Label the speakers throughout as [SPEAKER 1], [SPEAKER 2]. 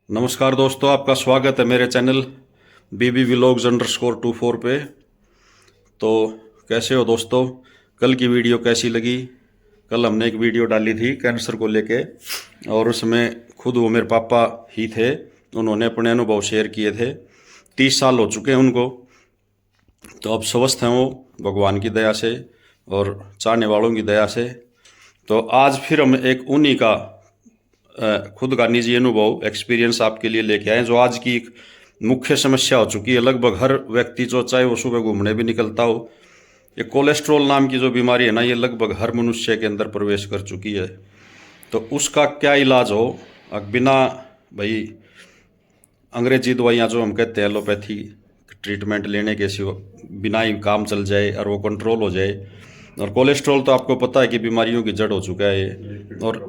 [SPEAKER 1] नमस्कार दोस्तों, आपका स्वागत है मेरे चैनल बीबी व्लॉग्स _24 पे। तो कैसे हो दोस्तों? कल की वीडियो कैसी लगी? कल हमने एक वीडियो डाली थी कैंसर को लेके, और उसमें खुद वो मेरे पापा ही थे, उन्होंने अपने अनुभव शेयर किए थे। 30 साल हो चुके हैं उनको, तो अब स्वस्थ हैं वो भगवान की दया से और चाहने वालों की दया से। तो आज फिर हम एक उन्हीं का खुद का निजी अनुभव एक्सपीरियंस आपके लिए लेके आए, जो आज की एक मुख्य समस्या हो चुकी है। लगभग हर व्यक्ति जो चाहे वो सुबह घूमने भी निकलता हो, ये कोलेस्ट्रॉल नाम की जो बीमारी है ना, ये लगभग हर मनुष्य के अंदर प्रवेश कर चुकी है। तो उसका क्या इलाज हो बिना भाई अंग्रेजी दवाइयाँ जो हम कहते हैं एलोपैथी ट्रीटमेंट लेने के सिवा, बिना ही काम चल जाए और वो कंट्रोल हो जाए। और कोलेस्ट्रॉल तो आपको पता है कि बीमारियों की जड़ हो चुका है ये, और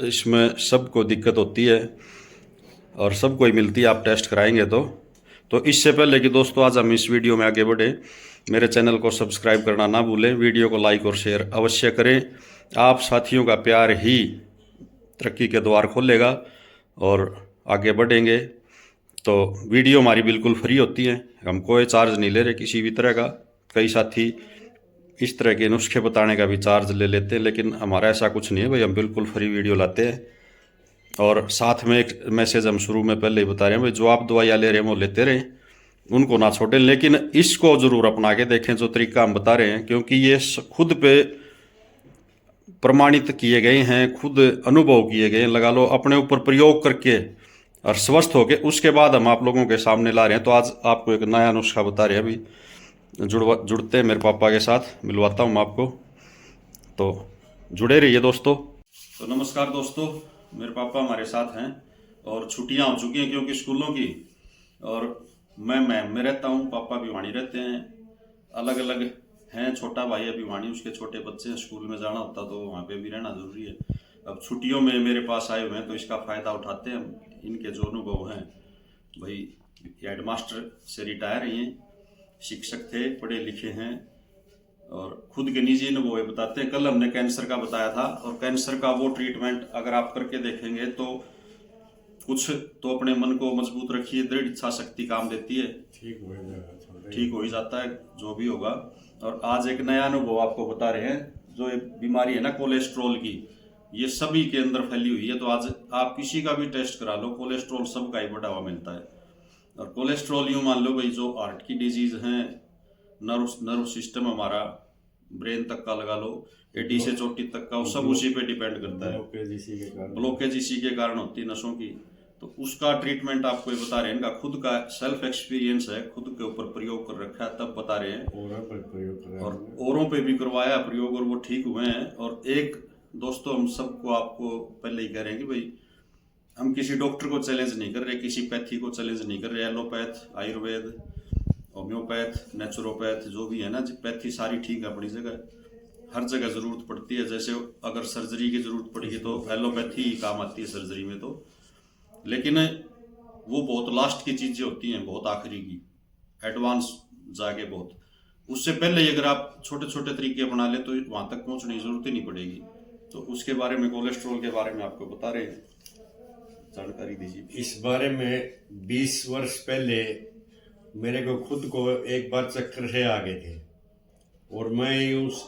[SPEAKER 1] इसमें सबको दिक्कत होती है और सबको ही मिलती है, आप टेस्ट कराएंगे तो इससे पहले कि दोस्तों आज हम इस वीडियो में आगे बढ़े, मेरे चैनल को सब्सक्राइब करना ना भूलें, वीडियो को लाइक और शेयर अवश्य करें। आप साथियों का प्यार ही तरक्की के द्वार खोलेगा और आगे बढ़ेंगे। तो वीडियो हमारी बिल्कुल फ्री होती है, हम कोई चार्ज नहीं ले रहे किसी भी तरह का। कई साथी इस तरह के नुस्खे बताने का भी चार्ज ले लेते हैं, लेकिन हमारा ऐसा कुछ नहीं है भाई, हम बिल्कुल फ्री वीडियो लाते हैं। और साथ में एक मैसेज हम शुरू में पहले ही बता रहे हैं भाई, जो आप दवाइयाँ ले रहे हैं वो लेते रहें, उनको ना छोड़ें, लेकिन इसको ज़रूर अपना के देखें जो तरीका हम बता रहे हैं, क्योंकि ये खुद पे प्रमाणित किए गए हैं, खुद अनुभव किए गए हैं, लगा लो अपने ऊपर प्रयोग करके और स्वस्थ होके उसके बाद हम आप लोगों के सामने ला रहे हैं। तो आज आपको एक नया नुस्खा बता रहे हैं, अभी जुड़ते हैं मेरे पापा के साथ, मिलवाता हूँ आपको, तो जुड़े रहिए दोस्तों। तो नमस्कार दोस्तों, मेरे पापा हमारे साथ हैं और छुट्टियां हो चुकी हैं क्योंकि स्कूलों की, और मैं में रहता हूँ, पापा भिवानी रहते हैं, अलग अलग हैं। छोटा भाई है भिवानी, उसके छोटे बच्चे हैं, स्कूल में जाना होता तो वहाँ पे भी रहना ज़रूरी है। अब छुट्टियों में मेरे पास आए हुए हैं तो इसका फ़ायदा उठाते हैं हम। इनके जो अनुभव हैं भाई, हेड मास्टर से रिटायर हैं, शिक्षक थे, पढ़े लिखे हैं और खुद के निजी अनुभव ये बताते हैं। कल हमने कैंसर का बताया था, और कैंसर का वो ट्रीटमेंट अगर आप करके देखेंगे तो कुछ तो अपने मन को मजबूत रखिए, दृढ़ इच्छा शक्ति काम देती है, ठीक हो ही जाता है जो भी होगा। और आज एक नया अनुभव आपको बता रहे हैं, जो ये बीमारी है ना कोलेस्ट्रॉल की, ये सभी के अंदर फैली हुई है। तो आज आप किसी का भी टेस्ट करा लो, कोलेस्ट्रॉल सबका ही बढ़ावा मिलता है। और कोलेस्ट्रॉल यूँ मान लो भाई, जो हार्ट की डिजीज हैं, नर्व सिस्टम हमारा, ब्रेन तक का लगा लो, एडी से चोटी तक का, वो सब उसी पे डिपेंड करता है। ब्लॉकेज इसी के कारण होती है नसों की। तो उसका ट्रीटमेंट आपको ये बता रहे हैं, इनका खुद का सेल्फ एक्सपीरियंस है, खुद के ऊपर प्रयोग कर रखा है, तब बता रहे हैं। और औरों पे भी करवाया प्रयोग और वो ठीक हुए हैं। और एक दोस्तों, हम सबको आपको पहले ही कह रहे हैं कि भाई, हम किसी डॉक्टर को चैलेंज नहीं कर रहे, किसी पैथी को चैलेंज नहीं कर रहे। एलोपैथ, आयुर्वेद, होम्योपैथ, नेचुरोपैथ जो भी है ना, पैथी सारी ठीक है अपनी जगह, हर जगह ज़रूरत पड़ती है। जैसे अगर सर्जरी की ज़रूरत पड़ेगी तो एलोपैथी ही काम आती है सर्जरी में तो, लेकिन वो बहुत लास्ट की चीज़ें होती हैं, बहुत आखिरी की, एडवांस जाके बहुत। उससे पहले ही अगर आप छोटे छोटे तरीके अपना ले तो वहाँ तक पहुँचने की ज़रूरत ही नहीं पड़ेगी। तो उसके बारे में, कोलेस्ट्रॉल के बारे में आपको बता रहे हैं, जानकारी दीजिए
[SPEAKER 2] इस बारे में। 20 वर्ष पहले मेरे को खुद को एक बार चक्कर से आ गए थे, और मैं उस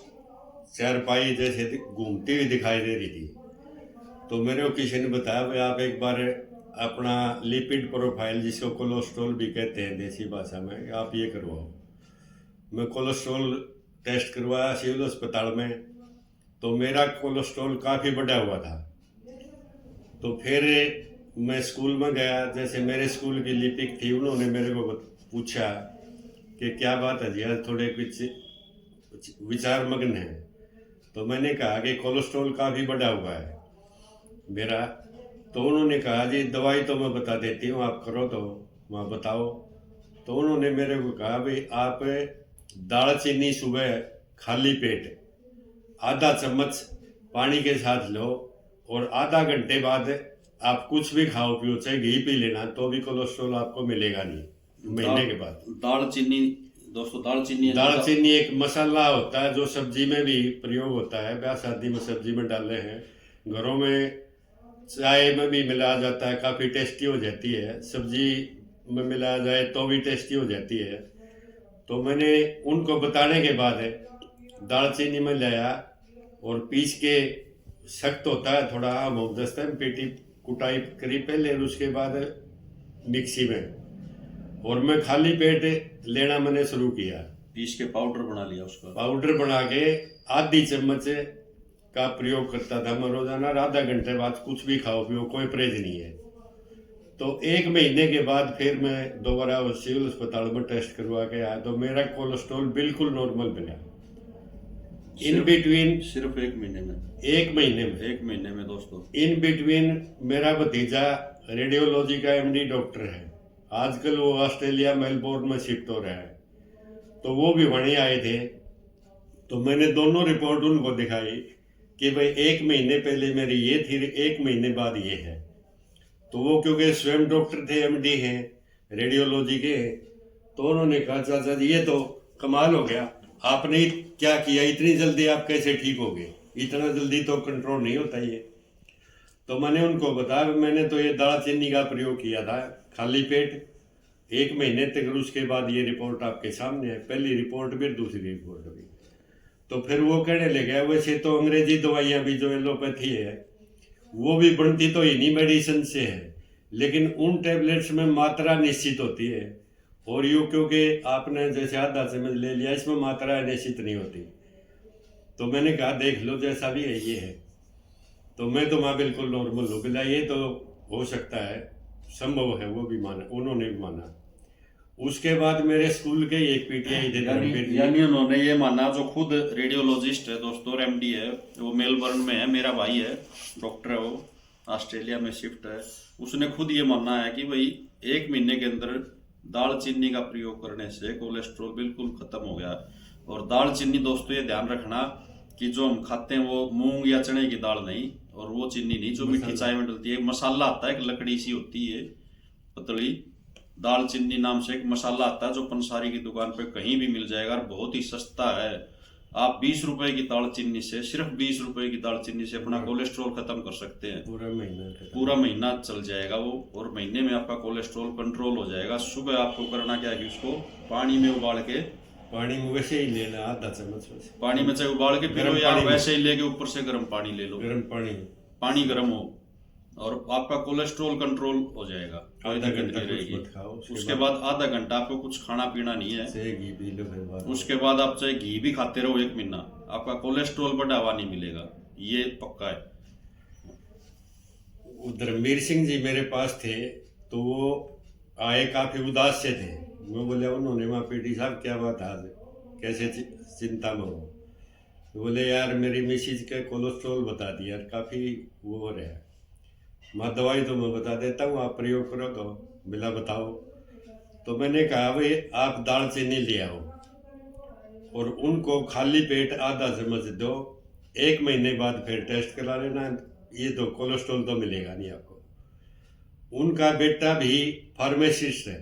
[SPEAKER 2] चारपाई जैसे घूमती हुई दिखाई दे रही थी। तो मेरे को किसी ने बताया भाई, आप एक बार अपना लिपिड प्रोफाइल, जिसको कोलेस्ट्रॉल भी कहते हैं देसी भाषा में, आप ये करवाओ। मैं कोलेस्ट्रॉल टेस्ट करवाया सिविल अस्पताल में, तो मेरा कोलेस्ट्रॉल काफ़ी बढ़ा हुआ था। तो फिर मैं स्कूल में गया, जैसे मेरे स्कूल की लिपिक थी, उन्होंने मेरे को पूछा कि क्या बात है जी, आज थोड़े कुछ विचार मग्न है। तो मैंने कहा कि कोलेस्ट्रॉल काफ़ी बढ़ा हुआ है मेरा। तो उन्होंने कहा जी, दवाई तो मैं बता देती हूँ, आप करो तो वहाँ बताओ। तो उन्होंने मेरे को कहा भाई, आप दालचीनी सुबह खाली पेट आधा चम्मच पानी के साथ लो, और आधा घंटे बाद आप कुछ भी खाओ पियो, चाहे घी पी लेना, तो भी कोलेस्ट्रॉल आपको मिलेगा नहीं महीने के बाद।
[SPEAKER 1] दालचीनी दोस्तों,
[SPEAKER 2] दालचीनी एक मसाला होता है जो सब्जी में भी प्रयोग होता है, ब्याह शादी में सब्जी में डाले हैं। घरों में चाय में भी मिलाया जाता है, काफ़ी टेस्टी हो जाती है। सब्जी में मिलाया जाए तो भी टेस्टी हो जाती है। तो मैंने उनको बताने के बाद दालचीनी में लाया और पीस के, सख्त होता है थोड़ा, आम दस्ता में पेटी कुटाई करी पहले और उसके बाद मिक्सी में, और मैं खाली पेट लेना मैंने शुरू किया।
[SPEAKER 1] पीस के पाउडर बना लिया उसका।
[SPEAKER 2] पाउडर बना के आधी चम्मच का प्रयोग करता था मैं रोजाना। आधा घंटे बाद कुछ भी खाओ पियो, कोई परहेज नहीं है। तो 1 महीने के बाद फिर मैं दोबारा सिविल अस्पताल में टेस्ट करवा के आया, तो मेरा कोलेस्ट्रॉल बिल्कुल नॉर्मल मिला। इन बिटवीन
[SPEAKER 1] सिर्फ 1 महीने में।
[SPEAKER 2] 1 महीने में
[SPEAKER 1] 1 महीने में दोस्तों।
[SPEAKER 2] इन बिटवीन मेरा भतीजा रेडियोलॉजी का एमडी डॉक्टर है, आजकल वो ऑस्ट्रेलिया मेलबोर्न में शिफ्ट हो रहा है, तो वो भी वहीं आए थे। तो मैंने दोनों रिपोर्ट उनको दिखाई कि भाई 1 महीने पहले मेरी ये थी, 1 महीने बाद ये है। तो वो क्योंकि स्वयं डॉक्टर थे, एमडी हैं रेडियोलॉजी के, तो उन्होंने कहा चाचा जी ये तो कमाल हो गया, आपने क्या किया, इतनी जल्दी आप कैसे ठीक हो गए, इतना जल्दी तो कंट्रोल नहीं होता ये। तो मैंने उनको बताया मैंने तो ये दालचीनी का प्रयोग किया था खाली पेट 1 महीने तक, और उसके बाद ये रिपोर्ट आपके सामने है, पहली रिपोर्ट भी दूसरी रिपोर्ट भी। तो फिर वो कहने लगे वैसे तो अंग्रेजी दवाइयाँ भी जो एलोपैथी है वो भी बनती तो इन्हीं मेडिसिन से है, लेकिन उन टैबलेट्स में मात्रा निश्चित होती है, और यूँ क्योंकि आपने जैसे आधा चम्मच ले लिया, इसमें मात्रा निश्चित नहीं होती। तो मैंने कहा देख लो जैसा भी है ये है। तो मैं तो माँ बिल्कुल नॉर्मल हो गया, ये तो हो सकता है, संभव है, वो भी माना, उन्होंने भी माना। उसके बाद मेरे स्कूल के एक पीटीआई थे,
[SPEAKER 1] यानी उन्होंने ये माना, जो खुद रेडियोलॉजिस्ट है दोस्तों, एमडी है, वो मेलबर्न में है, मेरा भाई है, डॉक्टर है, वो ऑस्ट्रेलिया में शिफ्ट है, उसने खुद ये मानना है कि भाई 1 महीने के अंदर दालचीनी का प्रयोग करने से कोलेस्ट्रॉल बिल्कुल खत्म हो गया। और दालचीनी दोस्तों ये ध्यान रखना कि जो हम खाते हैं वो मूंग या चने की दाल नहीं, और वो चीनी नहीं जो मीठी चाय में डलती है। मसाला आता है, एक लकड़ी सी होती है पतली, दालचीनी नाम से एक मसाला आता है जो पंसारी की दुकान पे कहीं भी मिल जाएगा, और बहुत ही सस्ता है। आप 20 रुपए की दालचीनी से, सिर्फ 20 रुपए की दालचीनी से अपना कोलेस्ट्रॉल खत्म कर सकते हैं। पूरा महीना चल जाएगा वो, और महीने में आपका कोलेस्ट्रॉल कंट्रोल हो जाएगा। सुबह आपको करना क्या है कि उसको पानी में उबाल के,
[SPEAKER 2] पानी में वैसे ही लेना आधा चम्मच,
[SPEAKER 1] पानी में चाहे उबाल के पी लो या वैसे ही लेके ऊपर से गर्म पानी ले लो, गर्म पानी गर्म हो, और आपका कोलेस्ट्रॉल कंट्रोल हो जाएगा।
[SPEAKER 2] आधा घंटा
[SPEAKER 1] रहेगी। उसके बाद आधा घंटा आपको कुछ खाना पीना नहीं है।
[SPEAKER 2] घी पी लो,
[SPEAKER 1] उसके बाद आप चाहे घी भी खाते रहो 1 महीना, आपका कोलेस्ट्रॉल बढ़ावा नहीं मिलेगा, ये पक्का है।
[SPEAKER 2] उधर मीर सिंह जी मेरे पास थे, तो वो आए काफी उदास से थे। मैं बोले उन्होंने वहाँ पीटी साहब क्या बात आज कैसे चिंता में हो? बोले यार मेरी मिसिज के कोलेस्ट्रॉल बता दिया, काफी वो हो रहा है। मैं दवाई तो मैं बता देता हूँ, आप प्रयोग करो। तो मिला बताओ। तो मैंने कहा भाई आप दालचीनी ले आओ और उनको खाली पेट आधा चम्मच दो, 1 महीने बाद फिर टेस्ट करा लेना, ये तो कोलेस्ट्रॉल तो मिलेगा नहीं आपको। उनका बेटा भी फार्मासिस्ट है,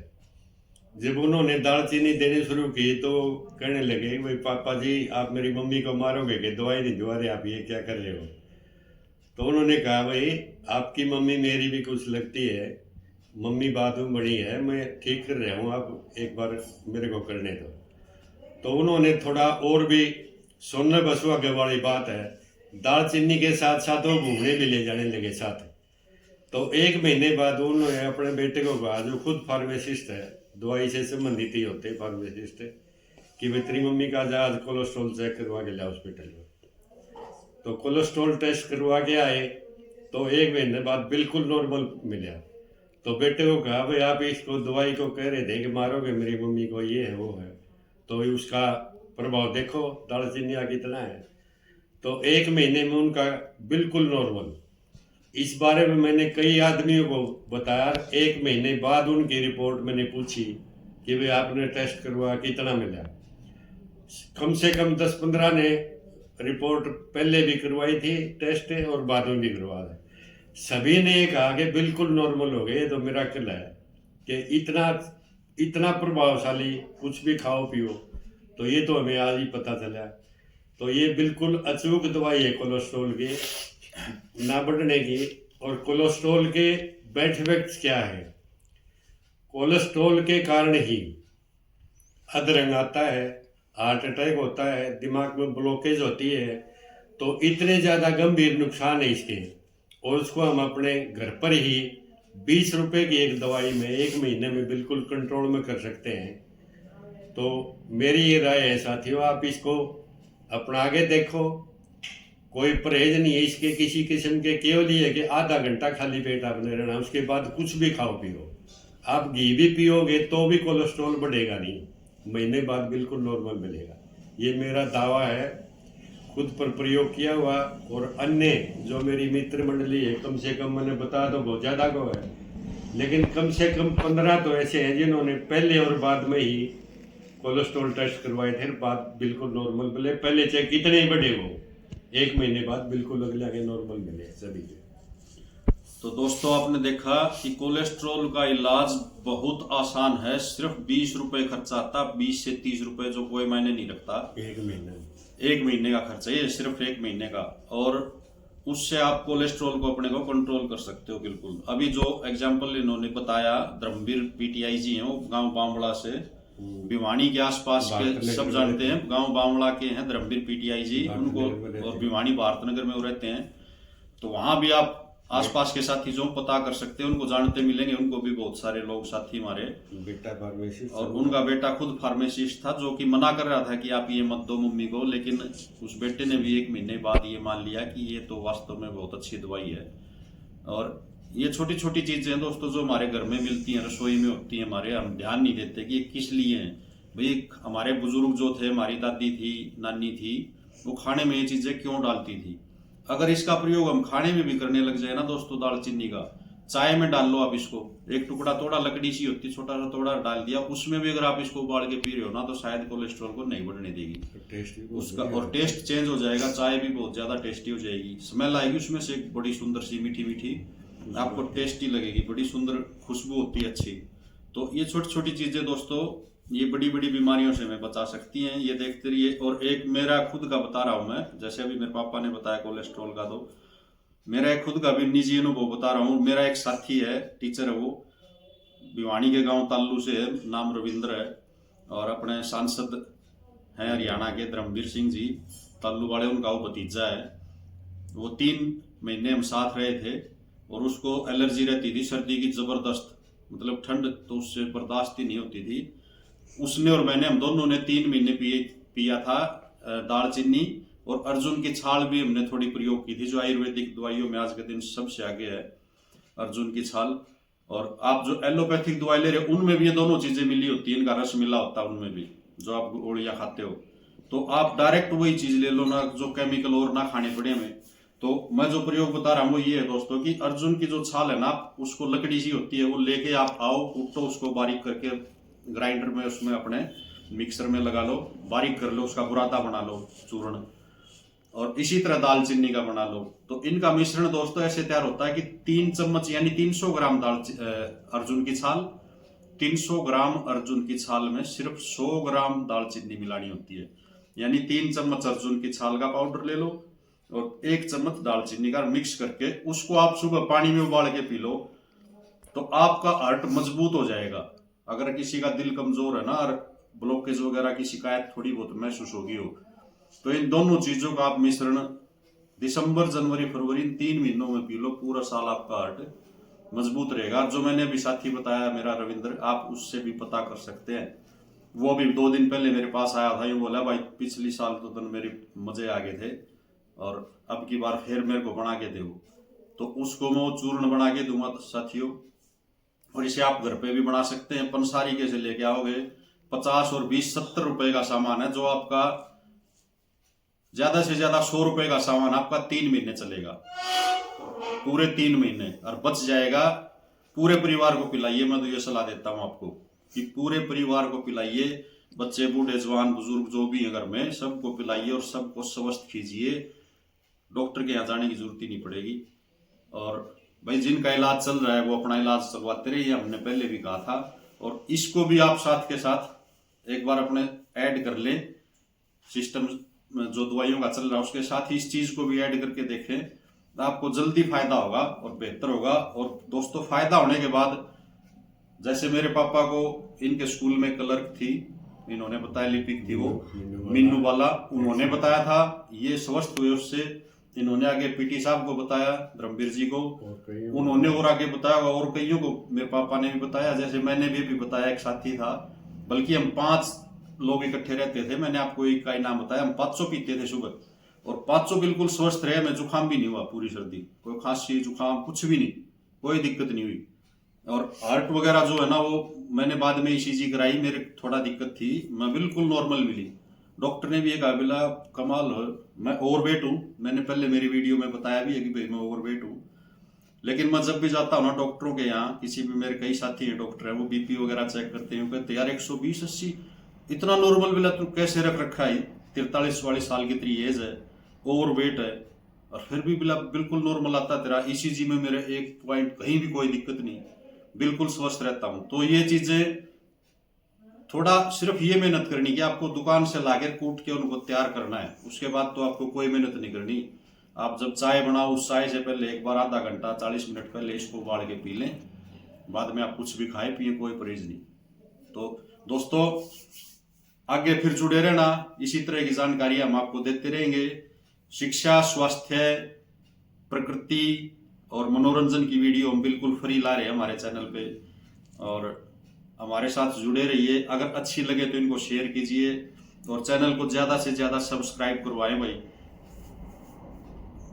[SPEAKER 2] जब उन्होंने दालचीनी देनी शुरू की तो कहने लगे भाई पापा जी आप मेरी मम्मी को मारोगे कि दवाई नहीं दवा रहे, आप ये क्या कर रहे हो? तो उन्होंने कहा भाई आपकी मम्मी मेरी भी कुछ लगती है, मम्मी बात में बड़ी है, मैं ठीक कर रहा हूँ, आप एक बार मेरे को करने दो। तो उन्होंने थोड़ा और भी सोने बसुआ के वाली बात है, दालचीनी के साथ साथ वो घूमने भी ले जाने लगे साथ। तो 1 महीने बाद उन्होंने अपने बेटे को कहा, जो खुद फार्मासिस्ट है, दवाई से संबंधित ही होते फार्मासिस्ट, कि भाई तेरी मम्मी का आज कोलेस्ट्रॉल चेक करवा के लिया हॉस्पिटल में। तो कोलेस्ट्रॉल टेस्ट करवा के आए तो 1 महीने बाद बिल्कुल नॉर्मल मिला। तो बेटे को कहा भाई आप इसको दवाई को कह रहे थे कि मारोगे मेरी मम्मी को, ये है वो है, तो उसका प्रभाव देखो दालचीनी का कितना है। तो 1 महीने में उनका बिल्कुल नॉर्मल। इस बारे में मैंने कई आदमियों को बताया, 1 महीने बाद उनकी रिपोर्ट मैंने पूछी कि भाई आपने टेस्ट करवा कितना मिला। कम से कम 10-15 ने रिपोर्ट पहले भी करवाई थी टेस्ट और बाद में भी करवा दी, सभी ने कहा कि बिल्कुल नॉर्मल हो गए। तो मिराकल है कि इतना प्रभावशाली कुछ भी खाओ पियो, तो ये तो हमें आज ही पता चला। तो ये बिल्कुल अचूक दवाई है कोलेस्ट्रॉल की ना बढ़ने की और कोलेस्ट्रॉल के बैड इफेक्ट्स क्या है। कोलेस्ट्रॉल के कारण ही अधरंग आता है, हार्ट अटैक होता है, दिमाग में ब्लॉकेज होती है। तो इतने ज़्यादा गंभीर नुकसान है इसके, और उसको हम अपने घर पर ही 20 रुपए की एक दवाई में 1 महीने में बिल्कुल कंट्रोल में कर सकते हैं। तो मेरी ये राय है साथियों, आप इसको अपना के देखो। कोई परहेज नहीं है इसके किसी किस्म के, केवल ये है कि आधा घंटा खाली पेट आपने रहना, उसके बाद कुछ भी खाओ पियो। आप घी भी पियोगे तो भी कोलेस्ट्रॉल बढ़ेगा नहीं, महीने बाद बिल्कुल नॉर्मल मिलेगा। ये मेरा दावा है, खुद पर प्रयोग किया हुआ। और अन्य जो मेरी मित्र मंडली है, कम से कम मैंने बता दो बहुत ज़्यादा को है, लेकिन कम से कम 15 तो ऐसे हैं जिन्होंने पहले और बाद में ही कोलेस्ट्रॉल टेस्ट करवाए थे, बाद बिल्कुल नॉर्मल मिले। पहले चाहे कितने ही बड़े हो, 1 महीने बाद बिल्कुल अगले आगे नॉर्मल मिले सभी के।
[SPEAKER 1] तो दोस्तों आपने देखा कि कोलेस्ट्रॉल का इलाज बहुत आसान है, सिर्फ 20 रुपए खर्चा आता, 20 से 30 रुपए, जो कोई मायने नहीं रखता। 1 महीने का खर्चा, ये सिर्फ 1 महीने का, और उससे आप कोलेस्ट्रॉल को अपने को कंट्रोल कर सकते हो बिल्कुल। अभी जो एग्जाम्पल इन्होंने बताया, धर्मवीर पीटीआई जी हैं, वो गांव बामड़ा से, भिवानी के आसपास के सब जानते हैं, गांव बामड़ा के हैं धर्मवीर पीटीआई जी, उनको, और भिवानी भारतनगर में वो रहते हैं। तो वहां भी आप आसपास के साथी जो पता कर सकते हैं, उनको जानते मिलेंगे, उनको भी बहुत सारे लोग साथी हमारे।
[SPEAKER 2] बेटा फार्मेसिस्ट,
[SPEAKER 1] और उनका बेटा खुद फार्मेसिस्ट था, जो कि मना कर रहा था कि आप ये मत दो मम्मी को, लेकिन उस बेटे ने भी 1 महीने बाद ये मान लिया कि ये तो वास्तव में बहुत अच्छी दवाई है। और ये छोटी छोटी चीजें हैं दोस्तों, जो हमारे घर में मिलती हैं, रसोई में होती हैं हमारे, हम ध्यान नहीं देते कि ये किस लिए हैं। भाई हमारे बुजुर्ग जो थे, हमारी दादी थी, नानी थी, वो खाने में ये चीजें क्यों डालती थी। अगर इसका प्रयोग हम खाने में भी करने लग जाए ना दोस्तों, दालचीनी का, चाय में डाल लो आप इसको, एक टुकड़ा थोड़ा लकड़ी सी होती, छोटा सा थोड़ा डाल दिया, उसमें भी अगर आप इसको उबाल के पी रहे हो ना, तो शायद कोलेस्ट्रॉल को नहीं बढ़ने देगी उसका, और टेस्ट चेंज हो जाएगा, चाय भी बहुत ज्यादा टेस्टी हो जाएगी, स्मेल आएगी उसमें से एक बड़ी सुंदर सी मीठी मीठी, आपको टेस्टी लगेगी, बड़ी सुंदर खुशबू होती है अच्छी। तो ये छोटी छोटी चीजें दोस्तों, ये बड़ी बड़ी बीमारियों से हमें बचा सकती हैं, ये देखते रहिए। और एक मेरा खुद का बता रहा हूं मैं, जैसे अभी मेरे पापा ने बताया कोलेस्ट्रॉल का, तो मेरा एक खुद का भी निजी अनुभव बता रहा हूँ। मेरा एक साथी है, टीचर है, वो भिवानी के गांव ताल्लू से है, नाम रविंद्र है, और अपने सांसद हैं हरियाणा के धर्मवीर सिंह जी, ताल्लू वाले, उनका वो भतीजा है। वो 3 महीने हम साथ रहे थे, और उसको एलर्जी रहती थी सर्दी की जबरदस्त, मतलब ठंड तो उससे बर्दाश्त ही नहीं होती थी। उसने और मैंने, हम दोनों ने 3 महीने पिया था दालचीनी, और अर्जुन की छाल भी हमने थोड़ी प्रयोग की थी, जो आयुर्वेदिक दवाइयों में आज के दिन सबसे आगे है, अर्जुन की छाल। और आप जो एलोपैथिक दवाई ले रहे हो, उनमें भी ये दोनों चीजें मिली होती है, इनका रस मिला होता है उनमें भी, जो आप गोलियां खाते हो। तो आप डायरेक्ट वही चीज ले लो ना, जो केमिकल और ना खाने पड़े हमें। तो मैं जो प्रयोग बता रहा हूँ वो ये है दोस्तों, कि अर्जुन की जो छाल है ना, आप उसको, लकड़ी सी होती है, वो लेके आप आओ, कूटो उसको बारीक करके, ग्राइंडर में उसमें अपने मिक्सर में लगा लो, बारीक कर लो, उसका बुरादा बना लो चूर्ण, और इसी तरह दालचीनी का बना लो। तो इनका मिश्रण दोस्तों ऐसे तैयार होता है कि 3 चम्मच यानी 300 ग्राम अर्जुन की छाल, 300 ग्राम अर्जुन की छाल में सिर्फ 100 ग्राम दालचीनी मिलानी होती है। यानी 3 चम्मच अर्जुन की छाल का पाउडर ले लो, और 1 चम्मच दालचीनी का मिक्स करके उसको आप सुबह पानी में उबाल के पी लो, तो आपका हार्ट मजबूत हो जाएगा। अगर किसी का दिल कमजोर है ना, और ब्लॉकेज वगैरह की शिकायत थोड़ी बहुत महसूस होगी हो, तो इन दोनों चीजों का आप मिश्रण दिसंबर, जनवरी, फरवरी, इन 3 महीनों में पी लो, पूरा साल आपका हार्ट मजबूत रहेगा। जो मैंने अभी साथी बताया मेरा रविंद्र, आप उससे भी पता कर सकते हैं। वो अभी 2 दिन पहले मेरे पास आया था, यूं बोला, भाई पिछली साल तो तन मेरे मजे आ गए थे, और अब की बार फिर मेरे को बना के दो। तो उसको मैं वो चूर्ण बना के दूंगा साथियों। और इसे आप घर पे भी बना सकते हैं। पंसारी के से लेके आओगे, 50 और 20, 70 रुपए का सामान है, जो आपका ज्यादा से ज्यादा 100 रुपए का सामान आपका 3 महीने चलेगा, पूरे 3 महीने, और बच जाएगा। पूरे परिवार को पिलाइए, मैं तो ये सलाह देता हूं आपको कि पूरे परिवार को पिलाइए, बच्चे, बूढ़े, जवान, बुजुर्ग जो भी है घर में, सबको पिलाइए, और सबको स्वस्थ कीजिए। डॉक्टर के यहाँ जाने की जरूरत ही नहीं पड़ेगी। और भाई जिनका इलाज चल रहा है वो अपना इलाज चलवाते रहिए, हमने पहले भी कहा था। और इसको भी आप साथ के साथ एक बार अपने ऐड कर लें, सिस्टम जो दवाइयों का चल रहा है उसके साथ ही इस चीज को भी ऐड करके देखें, आपको जल्दी फायदा होगा और बेहतर होगा। और दोस्तों, फायदा होने के बाद, जैसे मेरे पापा को इनके स्कूल में क्लर्क थी, इन्होंने बताया, लिपिक थी वो मीनू वाला, उन्होंने बताया था, ये स्वस्थ हुए उससे। इन्होंने आगे पीटी साहब को बताया, धर्मवीर जी को, उन्होंने और आगे बताया और कईयों को मेरे पापा ने भी बताया। जैसे मैंने भी बताया, एक साथी था, बल्कि हम 5 लोग इकट्ठे रहते थे। मैंने आपको एक का ही नाम बताया, हम 500 पीते थे सुबह और 500 बिल्कुल स्वस्थ रहे। मैं जुकाम भी नहीं हुआ, पूरी सर्दी, कोई खांसी जुकाम कुछ भी नहीं, कोई दिक्कत नहीं हुई। और हार्ट वगैरह जो है ना, वो मैंने बाद में ईसीजी कराई, मेरे थोड़ा दिक्कत थी, मैं बिल्कुल नॉर्मल मिली। डॉक्टर ने भी ये कहा, बोला कमाल हो, मैं ओवरवेट हूँ। मैंने पहले मेरी वीडियो में बताया भी है कि भाई मैं ओवरवेट हूँ, लेकिन मैं जब भी जाता हूँ ना डॉक्टरों के यहाँ, किसी भी, मेरे कई साथी हैं डॉक्टर हैं, वो बीपी वगैरह चेक करते हैं, कहते यार 120-80 इतना नॉर्मल बिला तू कैसे रख रखा है, 43-44 साल की तेरी एज है, ओवरवेट है, और फिर भी बिला बिल्कुल नॉर्मल आता तेरा। ईसीजी में मेरे 1 पॉइंट कहीं भी कोई दिक्कत नहीं, बिल्कुल स्वस्थ रहता हूँ। तो ये चीजें थोड़ा सिर्फ ये मेहनत करनी कि आपको दुकान से लाकर कूट के उनको तैयार करना है, उसके बाद तो आपको कोई मेहनत नहीं करनी। आप जब चाय बनाओ, उस चाय से पहले एक बार आधा घंटा 40 मिनट पहले इसको उबाल के पी लें, बाद में आप कुछ भी खाए पिए, कोई परहेज नहीं। तो दोस्तों, आगे फिर जुड़े रहना, इसी तरह की जानकारी हम आपको देते रहेंगे। शिक्षा, स्वास्थ्य, प्रकृति और मनोरंजन की वीडियो हम बिल्कुल फ्री ला रहे हैं हमारे चैनल पे, और हमारे साथ जुड़े रहिए। अगर अच्छी लगे तो इनको शेयर कीजिए और चैनल को ज्यादा से ज्यादा सब्सक्राइब करवाएं भाई।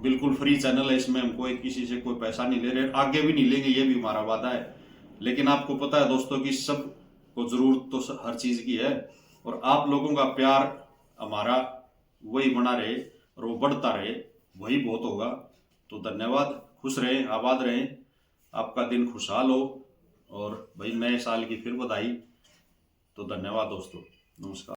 [SPEAKER 1] बिल्कुल फ्री चैनल है, इसमें हम कोई किसी से कोई पैसा नहीं ले रहे, आगे भी नहीं लेंगे, ये भी हमारा वादा है। लेकिन आपको पता है दोस्तों कि सब को जरूरत तो हर चीज की है, और आप लोगों का प्यार हमारा वही बना रहे और वो बढ़ता रहे, वही बहुत होगा। तो धन्यवाद, खुश रहें, आबाद रहें, आपका दिन खुशहाल हो, और भाई नए साल की फिर बधाई। तो धन्यवाद दोस्तों, नमस्कार।